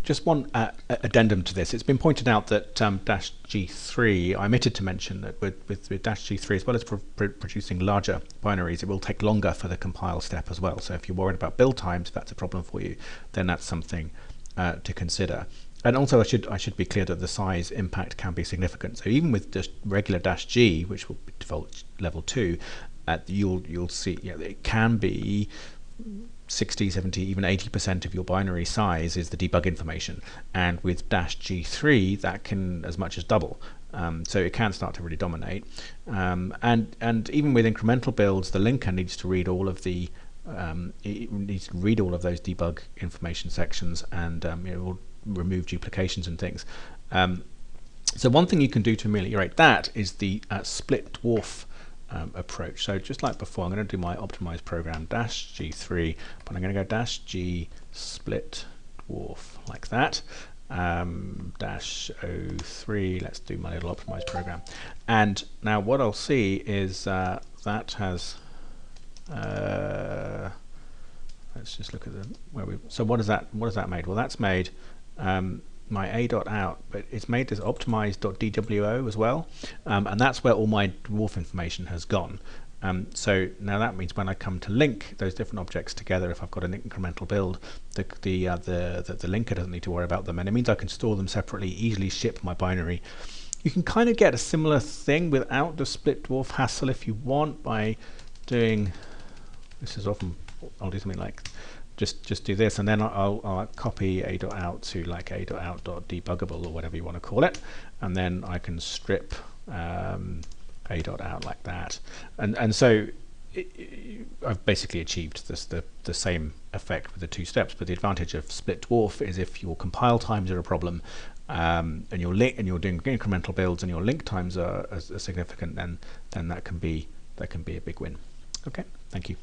just one addendum to this. It's been pointed out that -G3, I omitted to mention that with -G3, as well as producing larger binaries, it will take longer for the compile step as well. So if you're worried about build times, if that's a problem for you, then that's something to consider. And also I should be clear that the size impact can be significant. So even with just regular -G, which will be default level 2, you'll see it can be 60, 70, even 80% of your binary size is the debug information, and with -G3 that can as much as double. So it can start to really dominate, and even with incremental builds, the linker needs to read all of the those debug information sections, and it will remove duplications and things. So one thing you can do to ameliorate that is the Split-DWARF approach. So just like before, I'm going to do my optimized program -G3, but I'm going to go -G Split-DWARF like that. -03, let's do my little optimized program. And now what I'll see is that has let's just look at so what has that made? Well, that's made my a.out, but it's made this optimized.dwo as well, and that's where all my dwarf information has gone. So now that means when I come to link those different objects together, if I've got an incremental build, the linker doesn't need to worry about them, and it means I can store them separately, easily ship my binary. You can kind of get a similar thing without the Split-DWARF hassle if you want, by doing this. Is often I'll do something like just do this, and then I'll copy a.out to like a.out.debuggable or whatever you want to call it, and then I can strip a.out like that, and so I've basically achieved the same effect with the two steps. But the advantage of Split-DWARF is if your compile times are a problem, and you're doing incremental builds and your link times are significant, then that can be a big win. Okay, thank you.